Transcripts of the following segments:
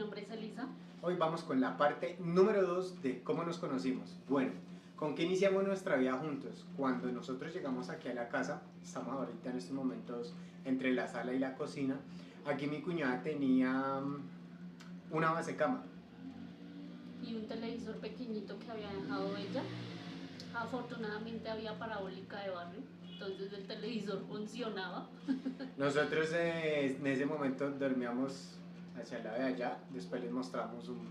nombre es Elisa. Hoy vamos con la parte número 2 de cómo nos conocimos. Bueno, ¿con qué iniciamos nuestra vida juntos? Cuando nosotros llegamos aquí a la casa, estamos ahorita en estos momentos entre la sala y la cocina. Aquí mi cuñada tenía una base cama. Y un televisor pequeñito que había dejado ella. Afortunadamente había parabólica de barrio, entonces el televisor funcionaba. Nosotros en ese momento dormíamos hacia el lado de allá, después les mostramos un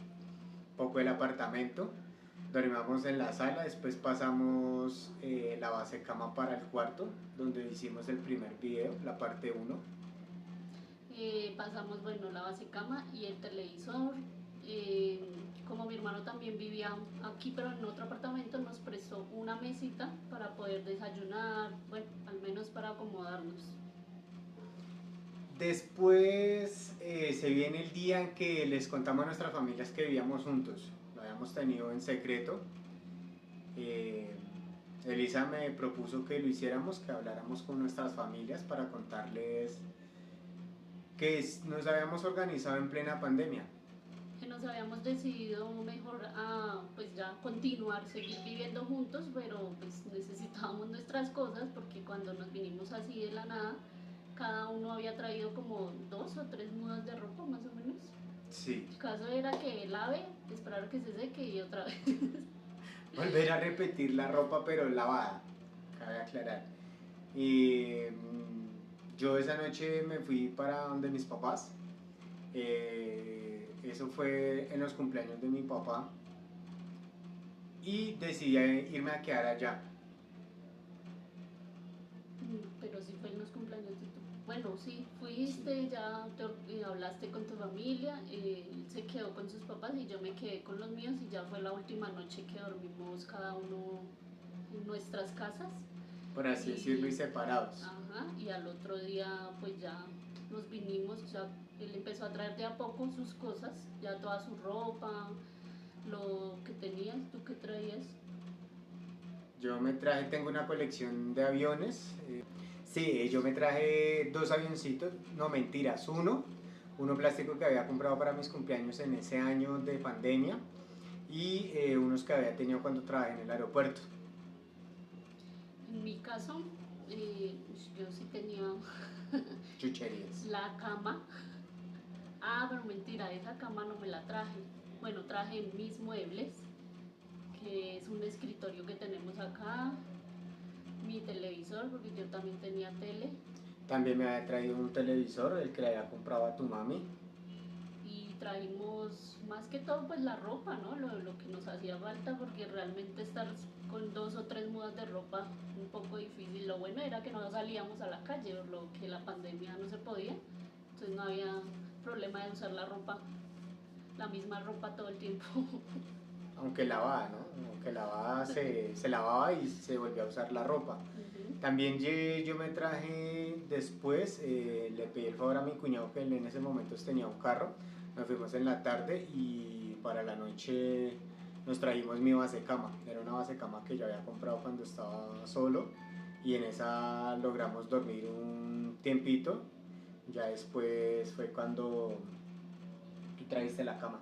poco el apartamento, dormíamos en la sala, después pasamos la base cama para el cuarto, donde hicimos el primer video, la parte uno. Pasamos, bueno, la base cama y el televisor. Como mi hermano también vivía aquí, pero en otro apartamento, nos prestó una mesita para poder desayunar, bueno, al menos para acomodarnos. Después se viene el día en que les contamos a nuestras familias que vivíamos juntos. Lo habíamos tenido en secreto. Elisa me propuso que lo hiciéramos, que habláramos con nuestras familias para contarles que nos habíamos organizado en plena pandemia. Que nos habíamos decidido mejor a pues ya continuar, seguir viviendo juntos, pero pues necesitábamos nuestras cosas porque cuando nos vinimos así de la nada, cada uno había traído como 2 o 3 mudas de ropa más o menos. Sí. El caso era que lave, esperar que se seque y otra vez. Volver a repetir la ropa pero lavada, cabe aclarar. Y yo esa noche me fui para donde mis papás. Eso fue en los cumpleaños de mi papá. Y decidí irme a quedar allá. Pero sí fue en los cumpleaños de tu... Bueno, sí, fuiste, ya hablaste con tu familia, él se quedó con sus papás y yo me quedé con los míos y ya fue la última noche que dormimos cada uno en nuestras casas. Por así decirlo, y separados. Ajá, y al otro día pues ya nos vinimos, ya él empezó a traer de a poco sus cosas, ya toda su ropa, lo que tenías, ¿tú qué traías? Yo me traje, tengo una colección de aviones. Sí, yo me traje 2 avioncitos, no mentiras, uno plástico que había comprado para mis cumpleaños en ese año de pandemia y unos que había tenido cuando trabajé en el aeropuerto. En mi caso, yo sí tenía Chucherías. la cama. Ah, pero mentira, esa cama no me la traje. Bueno, traje mis muebles, que es un escritorio que tenemos acá, mi televisor, porque yo también tenía tele, También me había traído un televisor, el que le había comprado a tu mami. y trajimos más que todo pues la ropa, ¿no? Lo que nos hacía falta, porque realmente estar con 2 o 3 mudas de ropa un poco difícil. Lo bueno era que no salíamos a la calle, por lo que la pandemia no se podía, entonces no había problema de usar la ropa, la misma ropa todo el tiempo. Aunque lavada, ¿no? Aunque lavada se lavaba y se volvía a usar la ropa. También yo me traje después, le pedí el favor a mi cuñado que él en ese momento tenía un carro, nos fuimos en la tarde y para la noche nos trajimos mi base cama, era una base cama que yo había comprado cuando estaba solo y en esa logramos dormir un tiempito, ya después fue cuando tú trajiste la cama.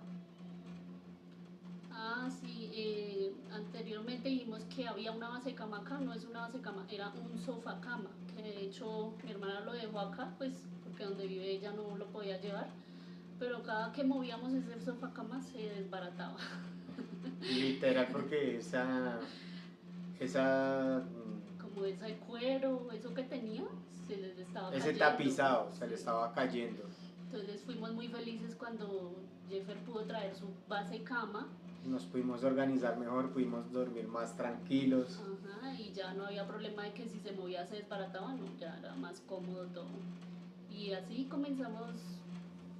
Ah, sí, anteriormente dijimos que había una base cama acá, no es una base cama, era un sofá cama, que de hecho mi hermana lo dejó acá, pues porque donde vive ella no lo podía llevar, pero cada que movíamos ese sofá cama se desbarataba. Literal, porque esa Como ese cuero, eso que tenía, se les estaba ese cayendo. tapizado se le Sí. estaba cayendo. Entonces fuimos muy felices cuando Jeffer pudo traer su base cama. Nos pudimos organizar mejor, pudimos dormir más tranquilos. Ajá, y ya no había problema de que si se movía se desbarataba, no, ya era más cómodo todo. Y así comenzamos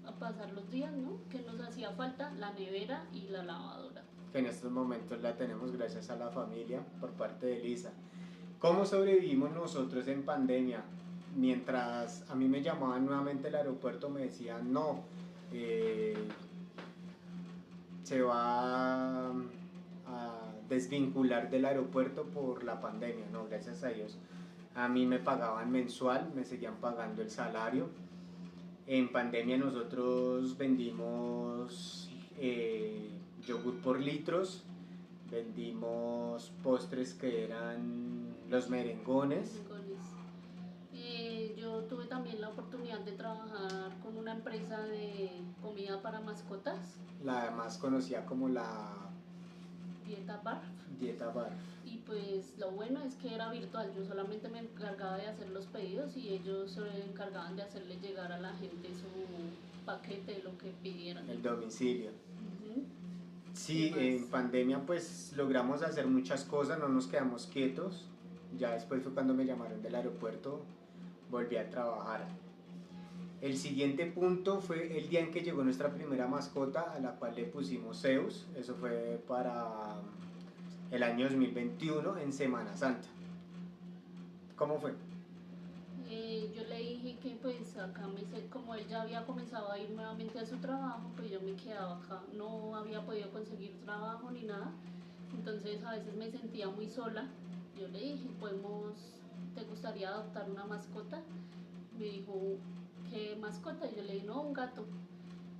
a pasar los días, ¿no? Que nos hacía falta la nevera y la lavadora. Que en estos momentos la tenemos gracias a la familia por parte de Elisa. ¿Cómo sobrevivimos nosotros en pandemia? Mientras a mí me llamaban nuevamente al aeropuerto, me decían no, se va a desvincular del aeropuerto por la pandemia. No, gracias a Dios. A mí me pagaban mensual, me seguían pagando el salario. En pandemia nosotros vendimos yogur por litros, vendimos postres que eran los merengones. Yo tuve también la oportunidad de trabajar con una empresa de comida para mascotas. La más conocida como la Dieta Barf. Dieta Barf. Y pues lo bueno es que era virtual, yo solamente me encargaba de hacer los pedidos y ellos se encargaban de hacerle llegar a la gente su paquete de lo que pidieran. El domicilio. Sí, en pandemia pues logramos hacer muchas cosas, no nos quedamos quietos. Ya después fue cuando me llamaron del aeropuerto, volví a trabajar. El siguiente punto fue el día en que llegó nuestra primera mascota, a la cual le pusimos Zeus. Eso fue para el año 2021, en Semana Santa. ¿Cómo fue? Yo le dije que pues acá como él ya había comenzado a ir nuevamente a su trabajo, pues yo me quedaba acá, no había podido conseguir trabajo ni nada, entonces a veces me sentía muy sola. Yo le dije, ¿te gustaría adoptar una mascota? Me dijo, ¿qué mascota? Y yo le dije, no, un gato.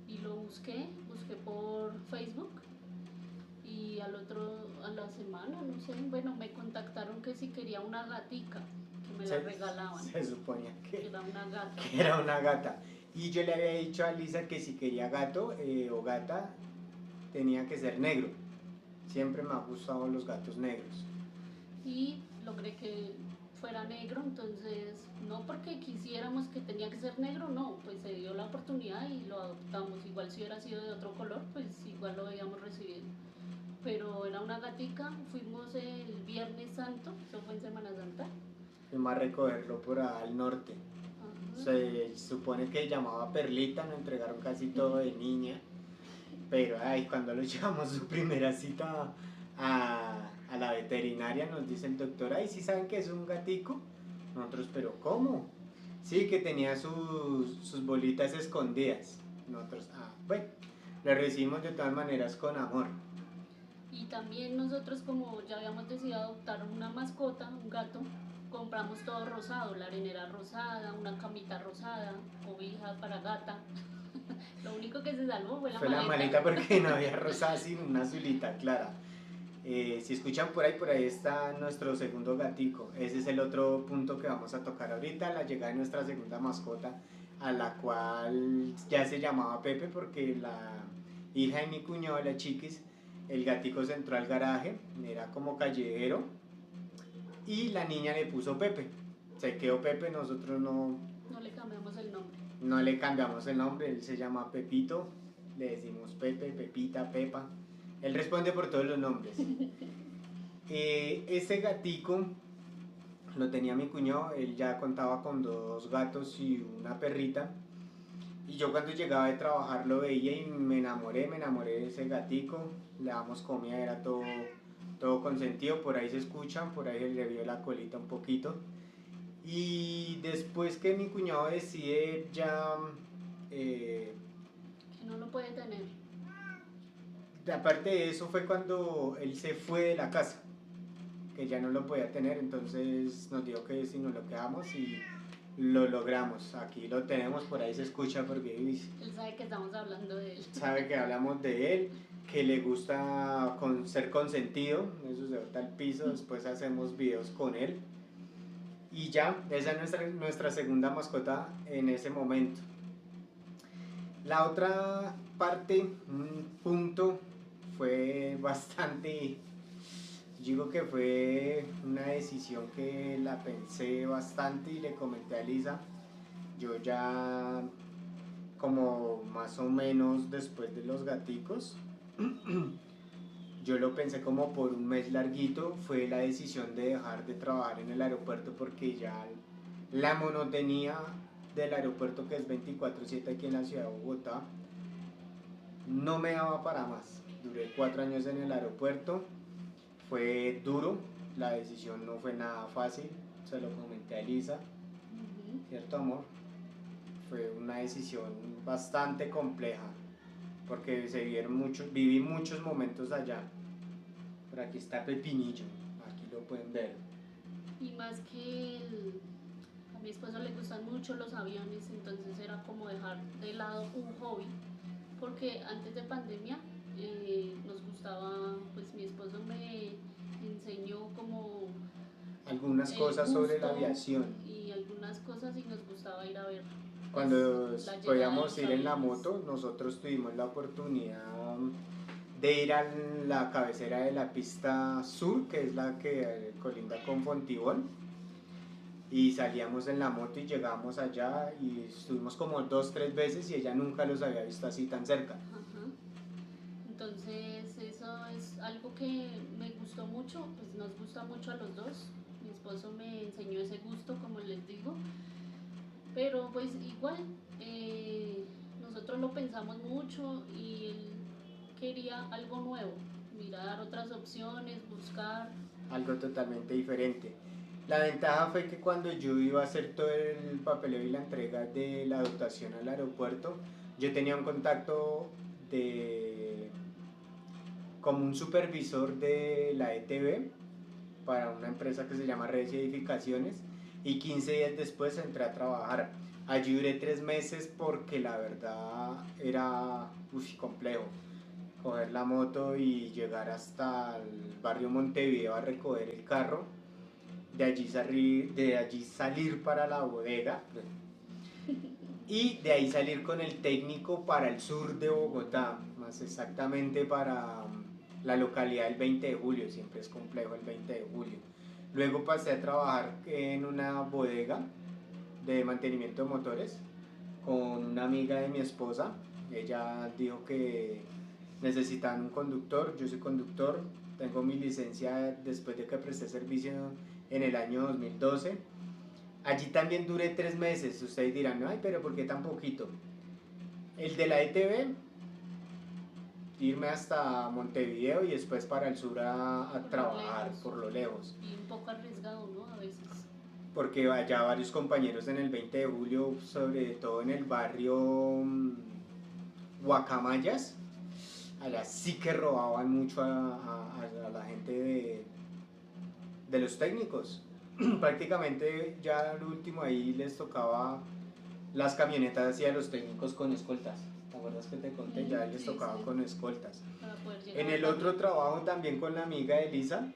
Y lo busqué por Facebook y a la semana, no sé, bueno, me contactaron que si quería una gatica, que me la regalaban. Se suponía que era una gata. Que era una gata. Y yo le había dicho a Lisa que si quería gato o gata, tenía que ser negro. Siempre me han gustado los gatos negros. Y logré que fuera negro, entonces no porque quisiéramos que tenía que ser negro, no, pues se dio la oportunidad y lo adoptamos. Igual si hubiera sido de otro color, pues igual lo habíamos recibido. Pero era una gatica, fuimos el Viernes Santo, eso fue en Semana Santa. Fuimos a recogerlo por al norte. Se supone que llamaba Perlita, nos entregaron casi todo de niña. Pero cuando lo llevamos su primera cita a la veterinaria, nos dice el doctor, ¿sí saben que es un gatico? Nosotros, ¿pero cómo? Sí, que tenía sus bolitas escondidas. Nosotros, bueno, lo recibimos de todas maneras con amor. Y también nosotros, como ya habíamos decidido adoptar una mascota, un gato, compramos todo rosado, la arenera rosada, una camita rosada, cobija para gata. Lo único que se salvó fue la maleta. La maleta porque no había rosada sino una azulita clara. Si escuchan por ahí está nuestro segundo gatico. Ese es el otro punto que vamos a tocar ahorita, la llegada de nuestra segunda mascota, a la cual ya se llamaba Pepe porque la hija de mi cuñado, la Chiquis, el gatico se entró al garaje, era como callejero, y la niña le puso Pepe. Se quedó Pepe, nosotros no le cambiamos el nombre. No le cambiamos el nombre, él se llama Pepito, le decimos Pepe, Pepita, Pepa. Él responde por todos los nombres. Ese gatico lo tenía mi cuñado, él ya contaba con 2 gatos y una perrita. Y yo cuando llegaba de trabajar lo veía y me enamoré de ese gatico. Le damos comida, era todo consentido, por ahí se escuchan, por ahí le vio la colita un poquito. Y después que mi cuñado decide ya... que no lo puede tener. Aparte de eso fue cuando él se fue de la casa, que ya no lo podía tener, entonces nos dijo que si nos lo quedamos y lo logramos. Aquí lo tenemos, por ahí se escucha porque... Él sabe que estamos hablando de él. Sabe que hablamos de él, que le gusta ser consentido, eso se bota al piso, después hacemos videos con él. Y ya, esa es nuestra segunda mascota en ese momento. La otra parte, un punto, fue bastante, digo que fue una decisión que la pensé bastante y le comenté a Lisa. Yo ya, como más o menos después de los gaticos, yo lo pensé como por un mes larguito, fue la decisión de dejar de trabajar en el aeropuerto porque ya la monotonía del aeropuerto, que es 24/7 aquí en la ciudad de Bogotá, no me daba para más. Duré 4 años en el aeropuerto, fue duro, la decisión no fue nada fácil, se lo comenté a Elisa, ¿cierto, amor? Fue una decisión bastante compleja porque viví muchos momentos allá. Por aquí está Pepinillo, aquí lo pueden ver. Y más que a mi esposo le gustan mucho los aviones, entonces era como dejar de lado un hobby, porque antes de pandemia Nos gustaba, pues mi esposo me enseñó como algunas el cosas sobre la gusto aviación. y algunas cosas y nos gustaba ir a ver pues, Cuando la llegada de podíamos los ir en la aviones. moto, nosotros tuvimos la oportunidad de ir a la cabecera de la pista sur, que es la que colinda con Fontibón, y salíamos en la moto y llegábamos allá y estuvimos como 2, 3 veces y ella nunca los había visto así tan cerca. Ajá. Entonces eso es algo que me gustó mucho, pues nos gusta mucho a los dos. Mi esposo me enseñó ese gusto, como les digo, pero pues igual nosotros lo pensamos mucho y él quería algo nuevo, mirar otras opciones, buscar. Algo totalmente diferente. La ventaja fue que cuando yo iba a hacer todo el papeleo y la entrega de la dotación al aeropuerto, yo tenía un contacto de como un supervisor de la ETB para una empresa que se llama Redes y Edificaciones, y 15 días después entré a trabajar. Allí duré 3 meses porque la verdad era complejo coger la moto y llegar hasta el barrio Montevideo a recoger el carro, de allí salir para la bodega y de ahí salir con el técnico para el sur de Bogotá, más exactamente para la localidad del 20 de julio, siempre es complejo el 20 de julio. Luego pasé a trabajar en una bodega de mantenimiento de motores con una amiga de mi esposa. Ella dijo que necesitaban un conductor, yo soy conductor, tengo mi licencia después de que presté servicio en el año 2012. Allí también duré 3 meses, ustedes dirán, ay, pero ¿por qué tan poquito? El de la ETV, irme hasta Montevideo y después para el sur a trabajar por lo lejos. Y un poco arriesgado, ¿no? A veces. Porque allá varios compañeros en el 20 de julio, sobre todo en el barrio Guacamayas, allá sí que robaban mucho a la gente de los técnicos. Prácticamente ya al último ahí les tocaba las camionetas hacia los técnicos con escoltas. ¿Te acuerdas que te conté? Ya les tocaba con escoltas. Para poder llegar En el otro trabajo también con la amiga Elisa,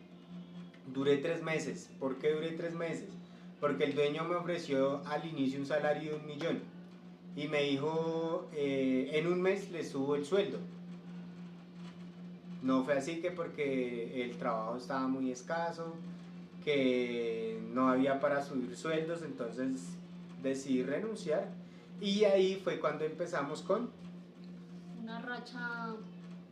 duré 3 meses. ¿Por qué duré 3 meses? Porque el dueño me ofreció al inicio un salario de 1.000.000 y me dijo, en un mes le subo el sueldo. No fue así, que porque el trabajo estaba muy escaso, que no había para subir sueldos, entonces decidí renunciar. Y ahí fue cuando empezamos con una racha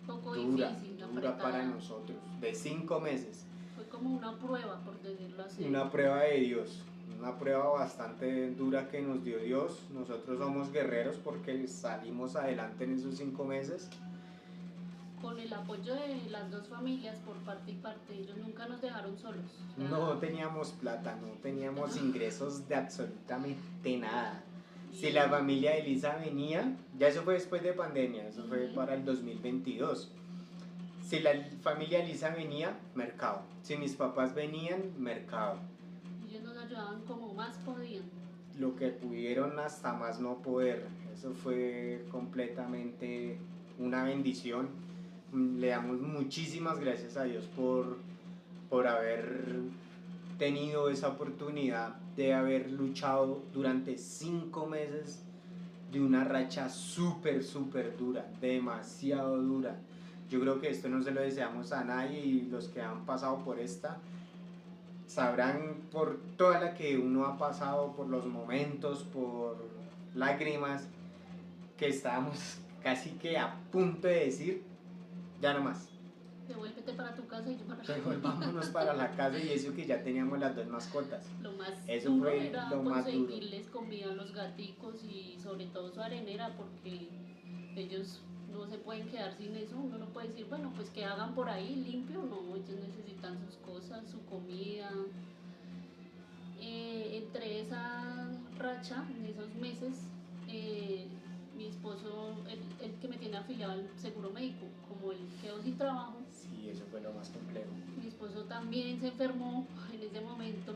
poco dura, difícil, dura para nosotros, de 5 meses. Fue como una prueba, por decirlo así. Una prueba de Dios, una prueba bastante dura que nos dio Dios. Nosotros somos guerreros porque salimos adelante en esos 5 meses. Con el apoyo de las dos familias por parte y parte, ellos nunca nos dejaron solos. O sea, no teníamos plata, no teníamos ingresos de absolutamente nada. Si la familia de Elisa venía, ya eso fue después de pandemia, eso fue para el 2022. Si la familia de Elisa venía, mercado. Si mis papás venían, mercado. Ellos nos ayudaban como más podían. Lo que pudieron hasta más no poder. Eso fue completamente una bendición. Le damos muchísimas gracias a Dios por haber tenido esa oportunidad de haber luchado durante 5 meses de una racha súper dura, demasiado dura. Yo creo que esto no se lo deseamos a nadie, y los que han pasado por esta sabrán por toda la que uno ha pasado, por los momentos, por lágrimas, que estábamos casi que a punto de decir, ya no más. Devuélvete para tu casa y yo para la Devolvámonos para la casa, y eso que ya teníamos las 2 mascotas. Lo más Eso duro fue era lo más duro. conseguirles comida a los gaticos y sobre todo su arenera, porque ellos no se pueden quedar sin eso. Uno no puede decir, bueno, pues que hagan por ahí limpio, no, ellos necesitan sus cosas, su comida. Entre esa racha, en esos meses, mi esposo, el que me tiene afiliado al seguro médico, como él quedó sin trabajo. Sí, eso fue lo más complejo. Mi esposo también se enfermó en ese momento,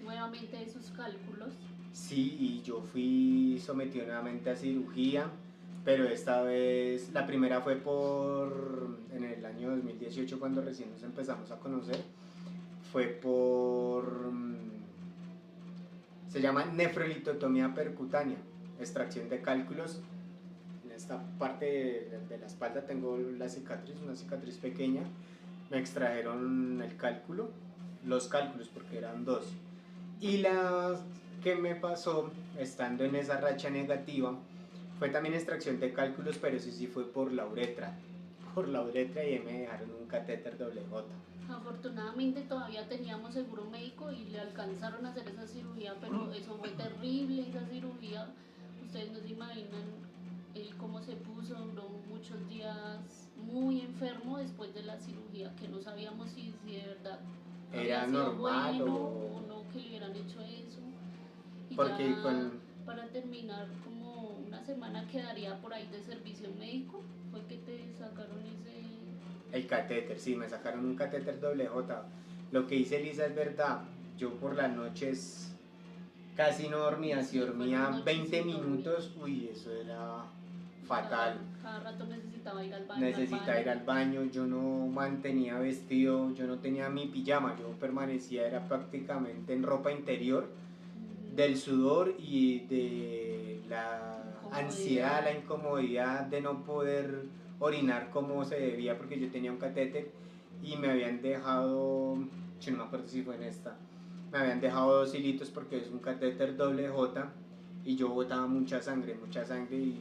nuevamente de sus cálculos. Sí, y yo fui sometido nuevamente a cirugía. pero esta vez, la primera fue en el año 2018 cuando recién nos empezamos a conocer, fue se llama nefrolitotomía percutánea, extracción de cálculos. En esta parte de la espalda tengo la cicatriz, una cicatriz pequeña, me extrajeron los cálculos porque eran dos. Y la que me pasó, estando en esa racha negativa, fue también extracción de cálculos, pero eso sí fue por la uretra. Y ahí me dejaron un catéter doble J. Afortunadamente todavía teníamos seguro médico y le alcanzaron a hacer esa cirugía, pero eso fue terrible, esa cirugía. Ustedes no se imaginan cómo se puso, duró muchos días muy enfermo después de la cirugía, que no sabíamos si de verdad era había sido normal bueno o no que le hubieran hecho eso. Y porque ya para terminar, como una semana quedaría por ahí de servicio médico, fue que te sacaron el catéter, sí, me sacaron un catéter doble J. Lo que dice Lisa es verdad, yo por las noches casi no dormía, si dormía 20 minutos, uy, eso era fatal. Cada rato necesitaba ir al baño. Necesitaba ir al baño, yo no mantenía vestido, yo no tenía mi pijama, yo permanecía, era prácticamente en ropa interior, del sudor y de la ansiedad, la incomodidad de no poder orinar como se debía porque yo tenía un catéter y me habían dejado, yo no me acuerdo si fue en esta, me habían dejado 2 hilitos porque es un catéter doble J y yo botaba mucha sangre y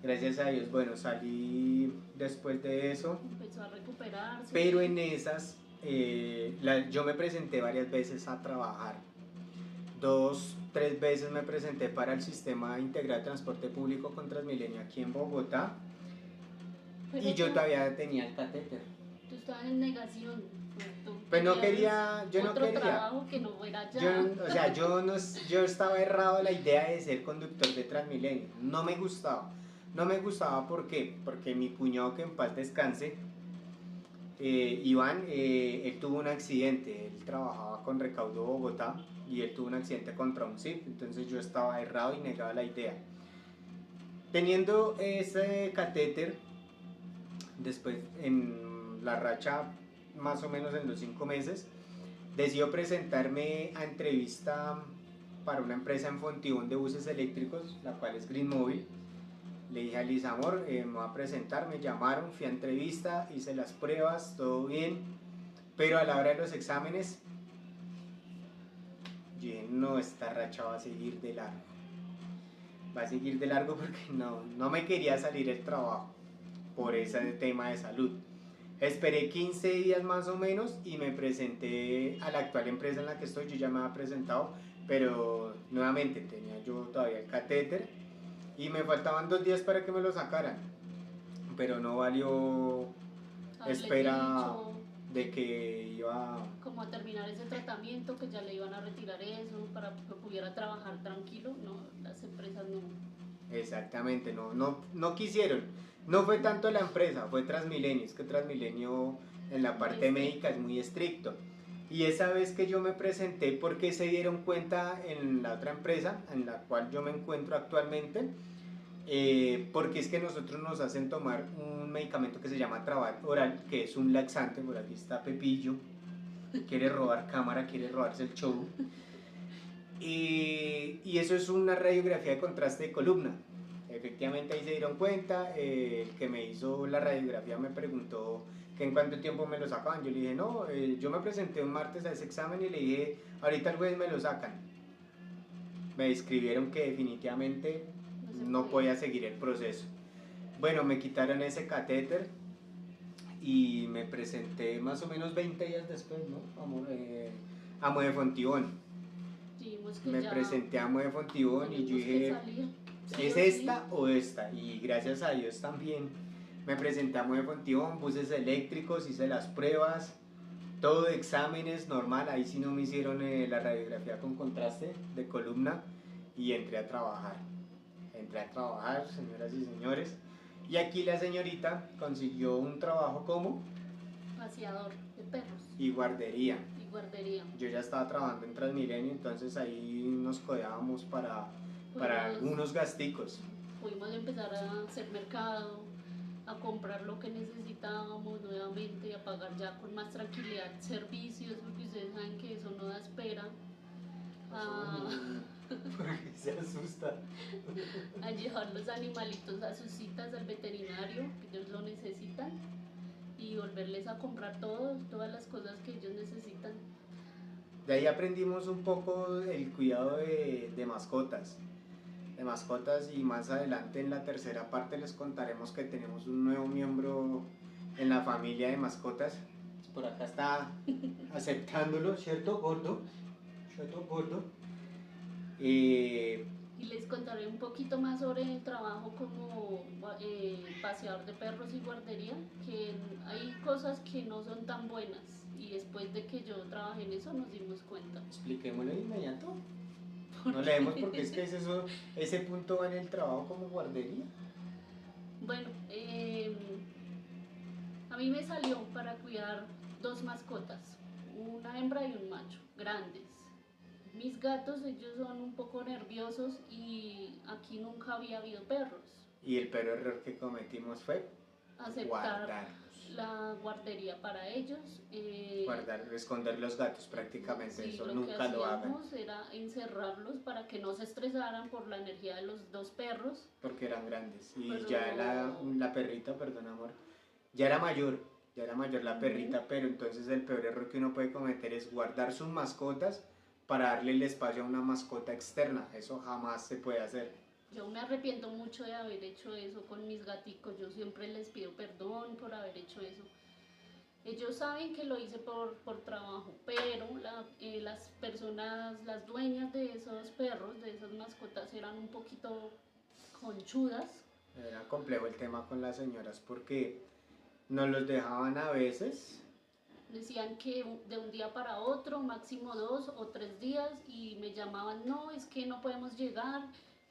gracias a Dios, bueno, salí después de eso. Empezó a recuperarse. Pero en esas, yo me presenté varias veces a trabajar. 2, 3 veces me presenté para el Sistema Integral de Transporte Público con Transmilenio aquí en Bogotá. Pero y yo todavía tenía el catéter. Tú estabas en negación. Pues no quería, yo no quería. Trabajo que no fuera ya. Yo estaba errado la idea de ser conductor de Transmilenio. No me gustaba. ¿Por qué? Porque mi cuñado, que en paz descanse, Iván, él tuvo un accidente. Él trabajaba con Recaudo Bogotá y él tuvo un accidente contra un SIF. Entonces yo estaba errado y negaba la idea. Teniendo ese catéter, después en la racha, más o menos en los 5 meses, decido presentarme a entrevista para una empresa en Fontibón de buses eléctricos, la cual es Green Mobile. Le dije a Lisa, amor, me voy a presentar, me llamaron, fui a entrevista, hice las pruebas, todo bien, pero a la hora de los exámenes, yo dije, no, esta racha va a seguir de largo. Va a seguir de largo porque no me quería salir el trabajo por ese tema de salud. Esperé 15 días más o menos y me presenté a la actual empresa en la que estoy. Yo ya me había presentado, pero nuevamente tenía yo todavía el catéter y me faltaban 2 días para que me lo sacaran, pero no valió espera de que iba como a terminar ese tratamiento, que ya le iban a retirar eso para que pudiera trabajar tranquilo. No, las empresas no. Exactamente, no quisieron. No fue tanto la empresa, fue Transmilenio. Es que Transmilenio en la parte médica es muy estricto. Y esa vez que yo me presenté, porque se dieron cuenta en la otra empresa en la cual yo me encuentro actualmente, porque es que nosotros nos hacen tomar un medicamento que se llama Traval Oral, que es un laxante. Por aquí está Pepillo, quiere robar cámara, quiere robarse el show. Y eso es una radiografía de contraste de columna. Efectivamente ahí se dieron cuenta. El que me hizo la radiografía me preguntó que en cuánto tiempo me lo sacaban. Yo le dije, no, yo me presenté un martes a ese examen y le dije, ahorita el jueves me lo sacan. Me escribieron que definitivamente no podía seguir el proceso. Bueno, me quitaron ese catéter y me presenté más o menos 20 días después, ¿no? A Mue de Fontibón. Me presenté a Mue de Fontibón y yo dije, ¿es esta o esta? Y gracias a Dios también me presenté a Mue de Fontibón, buses eléctricos, hice las pruebas, todo de exámenes normal. Ahí sí no me hicieron la radiografía con contraste de columna y entré a trabajar, señoras y señores. Y aquí la señorita consiguió un trabajo como paseador de perros y guardería. Guardería. Yo ya estaba trabajando en Transmilenio, entonces ahí nos codeábamos para algunos gasticos. pudimos empezar a hacer mercado, a comprar lo que necesitábamos nuevamente, a pagar ya con más tranquilidad servicios, porque ustedes saben que eso no da espera. Porque se asusta. A llevar los animalitos a sus citas al veterinario, que ellos lo necesitan, y volverles a comprar todas las cosas que ellos necesitan. De ahí aprendimos un poco el cuidado de mascotas. De mascotas, y más adelante en la tercera parte les contaremos que tenemos un nuevo miembro en la familia de mascotas. Por acá está aceptándolo, ¿cierto, gordo? ¿Cierto, gordo? Y les contaré un poquito más sobre el trabajo como paseador de perros y guardería, que hay cosas que no son tan buenas, y después de que yo trabajé en eso nos dimos cuenta. Expliquémoslo de inmediato. No leemos porque es que ese punto va en el trabajo como guardería. Bueno, a mí me salió para cuidar 2 mascotas, una hembra y un macho, grandes. Mis gatos, ellos son un poco nerviosos y aquí nunca había habido perros. Y el peor error que cometimos fue aceptar guardarlos. La guardería para ellos. Esconder los gatos prácticamente, sí, eso lo nunca lo hagan. Lo que hacíamos era encerrarlos para que no se estresaran por la energía de los 2 perros. Porque eran grandes. Y pero... ya la perrita, perdón amor, ya era mayor la perrita, pero entonces el peor error que uno puede cometer es guardar sus mascotas para darle el espacio a una mascota externa. Eso jamás se puede hacer. Yo me arrepiento mucho de haber hecho eso con mis gaticos. Yo siempre les pido perdón por haber hecho eso. Ellos saben que lo hice por trabajo, pero las personas, las dueñas de esos perros, de esas mascotas, eran un poquito conchudas. Era complejo el tema con las señoras porque nos los dejaban a veces. Decían que de un día para otro, máximo 2 o 3 días, y me llamaban, no, es que no podemos llegar,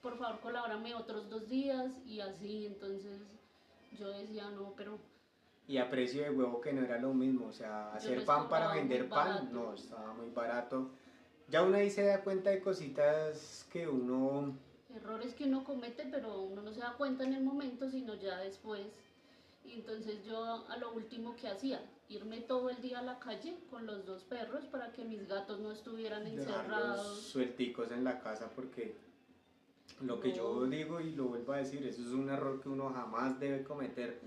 por favor colabórame otros 2 días, y así. Entonces yo decía, no, pero... Y a precio de huevo, que no era lo mismo, o sea, hacer pan para vender pan, no, estaba muy barato. Ya uno ahí se da cuenta de cositas que uno... errores que uno comete, pero uno no se da cuenta en el momento, sino ya después. Y entonces yo a lo último que hacía, irme todo el día a la calle con los 2 perros para que mis gatos no estuvieran encerrados. Suelticos en la casa, porque lo que yo digo y lo vuelvo a decir, eso es un error que uno jamás debe cometer.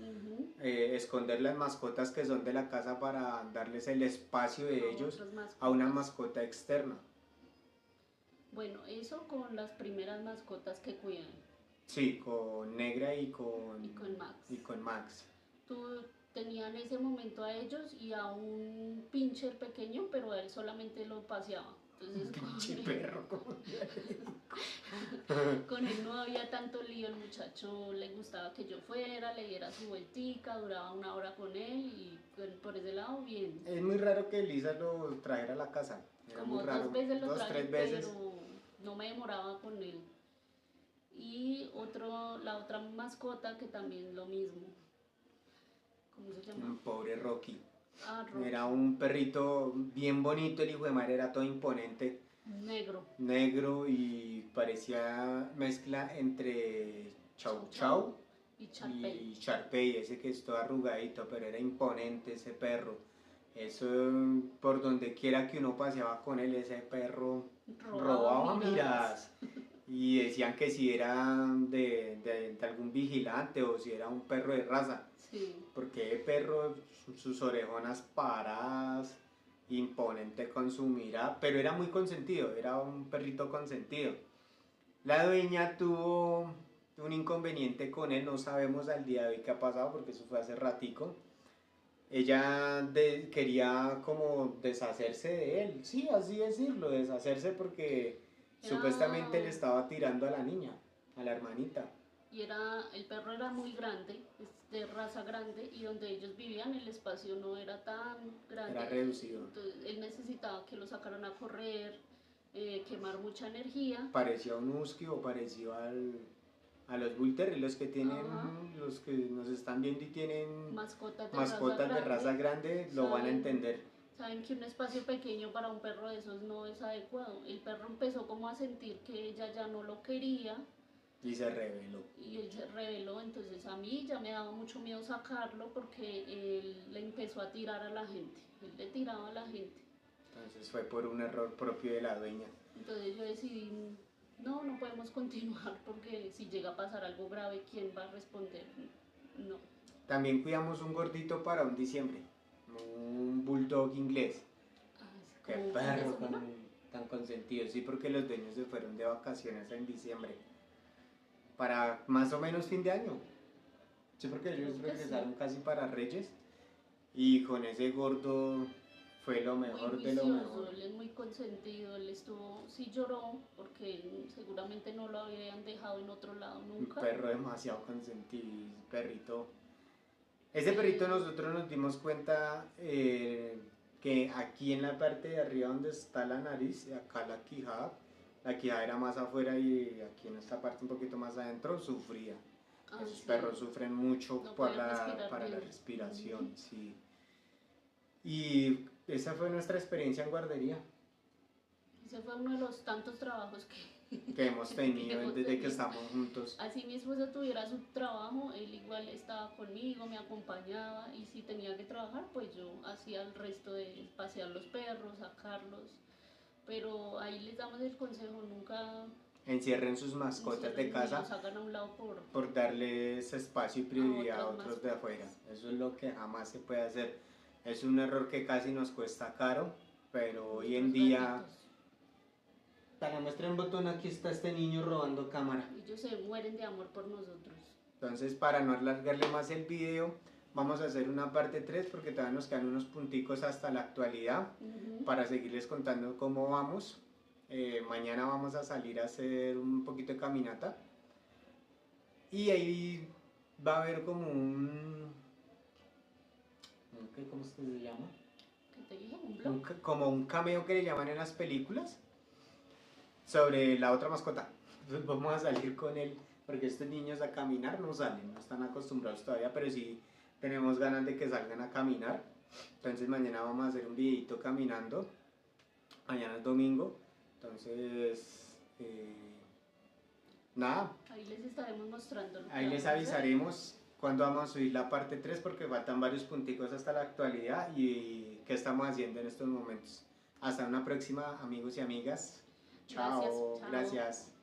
Esconder las mascotas que son de la casa para darles el espacio de ellos a una mascota externa. Bueno, eso con las primeras mascotas que cuidan. Sí, con Negra y con Max. Y con Max. Tú tenías en ese momento a ellos y a un pincher pequeño, pero él solamente lo paseaba. Entonces, pinche perro. Con él no había tanto lío, el muchacho le gustaba que yo fuera, le diera su vueltica, duraba 1 hora con él, y por ese lado bien. Es muy raro que Elisa lo trajera a la casa. Era como muy raro. 2 veces lo traje, 3 veces. pero no me demoraba con él. Y la otra mascota que también lo mismo. ¿Cómo se llama? Pobre Rocky. Rocky. Era un perrito bien bonito, el hijo de madre era todo imponente. Negro y parecía mezcla entre Chow Chow y Sharpei, ese que es todo arrugadito, pero era imponente ese perro. Eso, por donde quiera que uno paseaba con él, ese perro robaba miradas. Y decían que si era de algún vigilante o si era un perro de raza. Sí. Porque el perro, sus orejonas paradas, imponente con su mirada, pero era muy consentido, era un perrito consentido. La dueña tuvo un inconveniente con él, no sabemos al día de hoy qué ha pasado porque eso fue hace ratico. Ella quería como deshacerse de él, sí, así decirlo, deshacerse porque supuestamente le estaba tirando a la niña, a la hermanita. Y el perro era muy grande, de raza grande, y donde ellos vivían el espacio no era tan grande. Era reducido. Entonces él necesitaba que lo sacaran a correr, quemar mucha energía. Parecía un husky o pareció a los Bull Terrier, los que tienen, los que nos están viendo y tienen mascotas de raza grande, lo van a entender. Saben que un espacio pequeño para un perro de esos no es adecuado. El perro empezó como a sentir que ella ya no lo quería, Y se reveló. Y él se rebeló, entonces a mí ya me daba mucho miedo sacarlo porque él le empezó a tirar a la gente, él le tiraba a la gente. Entonces fue por un error propio de la dueña. Entonces yo decidí, no, no podemos continuar porque si llega a pasar algo grave, ¿quién va a responder? No. También cuidamos un gordito para un diciembre, un bulldog inglés. Qué perro tan consentido, sí, porque los dueños se fueron de vacaciones en diciembre. Para más o menos fin de año. Sí, porque ellos regresaron casi para Reyes. Y con ese gordo fue lo mejor muy de lo mejor. Él es muy consentido, él estuvo, sí lloró, porque seguramente no lo habían dejado en otro lado nunca. Un perro demasiado consentido, perrito. Ese perrito nosotros nos dimos cuenta que aquí en la parte de arriba donde está la nariz, acá la quijada era más afuera y aquí en esta parte un poquito más adentro sufría. Esos perros sufren mucho no para la respiración, sí. Y esa fue nuestra experiencia en guardería. Ese fue uno de los tantos trabajos que hemos tenido desde que estamos juntos. Así mi esposo tuviera su trabajo, él igual estaba conmigo, me acompañaba y si tenía que trabajar, pues yo hacía el resto de pasear los perros, sacarlos. Pero ahí les damos el consejo, nunca encierren sus mascotas de casa a un lado por darles espacio y prioridad a otros de afuera. Eso es lo que jamás se puede hacer. Es un error que casi nos cuesta caro, pero hoy en día... Para muestra en botón, aquí está este niño robando cámara. Ellos se mueren de amor por nosotros. Entonces, para no alargarle más el video, vamos a hacer una parte 3 porque todavía nos quedan unos punticos hasta la actualidad para seguirles contando cómo vamos. Mañana vamos a salir a hacer un poquito de caminata y ahí va a haber como ¿cómo es que se llama? ¿Qué te dije? ¿Un blog? Como un cameo que le llaman en las películas sobre la otra mascota. Entonces vamos a salir con él porque estos niños a caminar no salen, no están acostumbrados todavía, pero sí tenemos ganas de que salgan a caminar. Entonces mañana vamos a hacer un videito caminando, mañana es domingo, entonces nada. Ahí les estaremos mostrando. Ahí les avisaremos cuando vamos a subir la parte 3 porque faltan varios punticos hasta la actualidad y qué estamos haciendo en estos momentos. Hasta una próxima, amigos y amigas. Chao. Gracias.